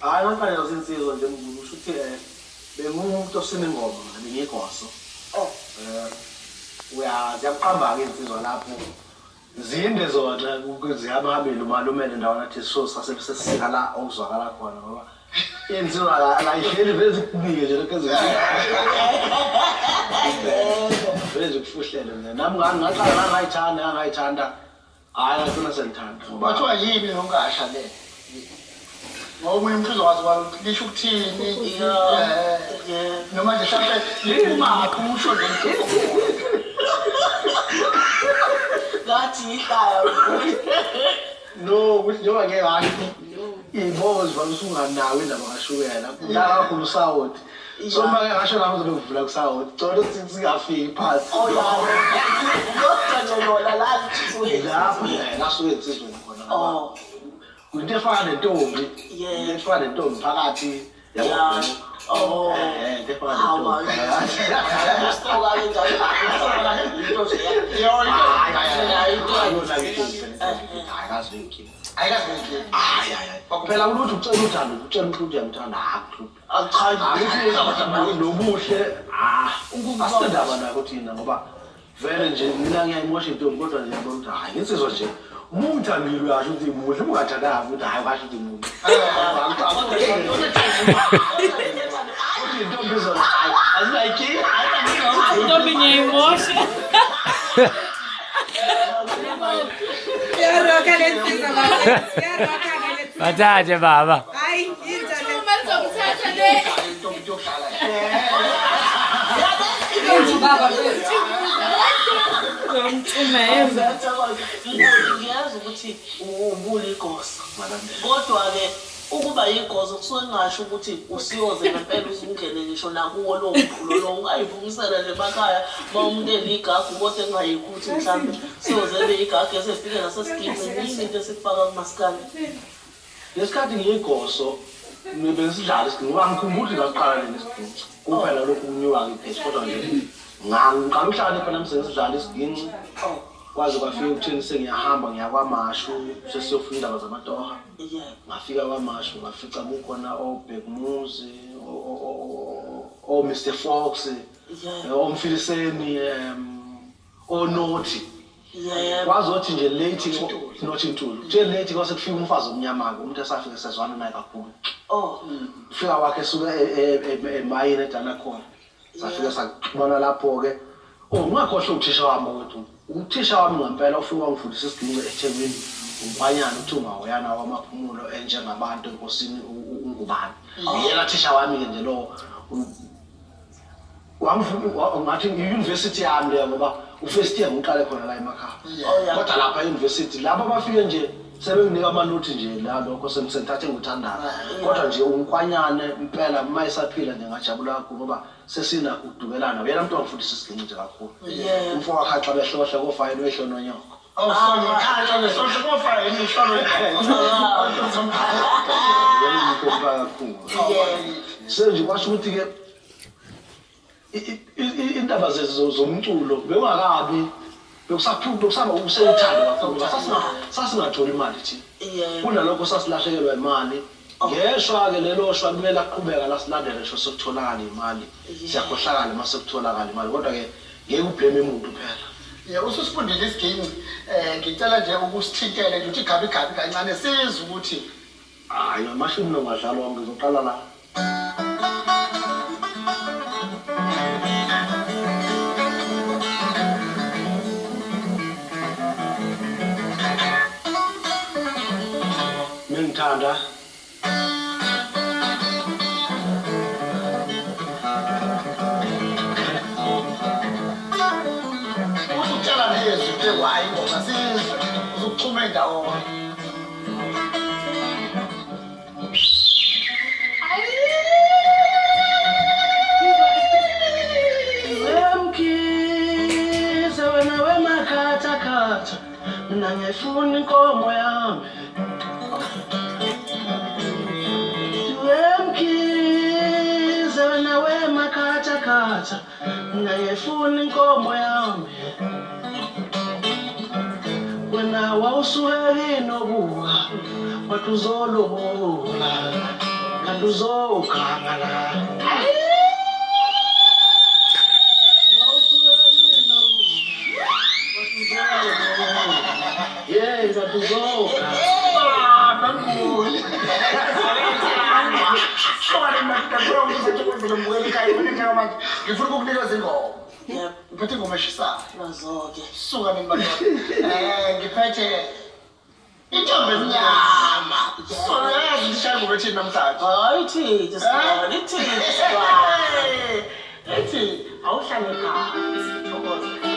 Hayi ngaqala insizwa nje ngisho ukuthi bengumuntu osenengoma ngiyigoso. Uyaqamba ke insizwa lapho. Zinde zona ukuzihambele umalumene ndawana athi so sasebesesika la okuzwakala khona ngoba yenziwa la ihleli beze kubike nje lokho beze kufuhlele mina nami ngaqala ngayithanda hayi ngifuna sengithanda bathiwa yini Nonkasha le ngoba umhluzo wazi lisho ukuthini noma nje mhlawumbe liphumaphi usho nje ngathi ikhaya no ukuthi njengoba ngeke kahle ibozi valusunganawe indaba kashukela la kakhulu sawoti so manje ngasho lapho uzokuvula kusawoti cela singafiki phansi yona la thizwe lapho la suke insizweni khona kunto efana nentombi into efana nentombi phakathi yabo into efana nentombi stoka kanjalo into nje phela ukuthi ucela uthando utshela ukuthi uyamthanda akuthi nobuhle asindaba nakho thina ngoba vele nje mina ngiyayimosha intombi kodwa nje yabona ukuthi hayi insizwa nje umuthandile uyasho ukuthi muhle ungathandanga ukuthi hayi basho ukuthi muhle intombi zona azilike intombi ngiyayimosha Yaroka lensizwa baba. Yaroka lensizwa. Bathathe baba. Hayi, injalo. uma ngizomthatha le intombi yokuhlala Baba Ngomthumela. ngiyazi ukuthi ubuli igosa kodwa ke ukuba igosa kusuke ngisho ukuthi usiyoze ngempela uzungene ngisho nakuwo lo mphululo lo ungayivumisela nje emakhaya umuntu eligagu kodwa engayikuthi mhlawumbe siyoze beyigagu esefike nasesigibeni yini into esifaka kumaskani lesikhathi ngiyigoso besidlala isigqi ngoba ngikhumbula ngaqala lesigqi kuphela lokhu kunyuka ngiphezulu kodwa nje ngiqala uhlale phela msesidlala isigqi kwaze kwafika ukuthini sengiyahamba ngiyakwamashu sesiyofuna indaba zamatoha ngafika kwamashu ngafica kukhona obhekumuzi Mr Fox omfiliseni onothi kwazothi nje late not intulu nje late kwase kufika umfazi omnyama ke umuntu esafika sezwana naye kakhulu ufika wakhe suka emayini edana khona safika sakubona lapho ke ungakhohle uthisha wami wethu uthisha wami ngempela ufika wangifundisa isigcingo eThekwini umpanyana uthuma uyana wamaphumulo enjengabantu enkosini ungubani yena thisha wami ke nje lo ngathi i-university yami le ngoba u-first year ngiqale khona la emakhaya kodwa lapha e-university labo bafike nje sebenginika amanothi nje la lokho semsenthathe nguthandana kodwa nje umkwanyane impela mayisaphila nje ngajabula kakhulu ngoba sesina udukelana yena umuntu wangifundisa isigcingo nje kakhulu umfo wakhaxa behlohla kofayini wehlo nonyoko senje kwasho ukuthi ke indaba zomculo bekungakabi bekusaba usethanda kakhulu sasingathola imali thina kunalokho sasilahlekelwa imali ngeshwa ke lelo shwa kumele aqhubeka la silandele sho sokutholakala imali siyakhohlakala mase kutholakala imali kodwa ke ngeke ublame umuntu phela ususifundile isigini ngicela nje ukusithintele nje uthi gabi kancane sizwe ukuthi hayi amashumi nongadlalo wami ngizoqala la ngithanda usutshala nezwi ke wayi ngoba sizwe uzuchuma indawo Wemkhize wena wemakhatha mina ngifuna inkomo yami Wemkhize wena wemakhatha mina ngifuna inkomo yami wena wawusuheli nobuka wathi uzolobola bantu uzogangala. Yeah, bantu uzogangala. Sorry, man. Ngifuna ukuzokuthula mbuyela ekhaya njenga manje. Ngifuna ukukunikeza ingoma. Yep. Ngiphethe ingoma eshisa. Nazo-ke. Suka nini madoda. Ngiphethe intombi emnyama. So yazi ngishaya ingoma ethini namhlanje. Hayi ithi, sibona ithi. Ethi Awuhlale phansi. Thokoza.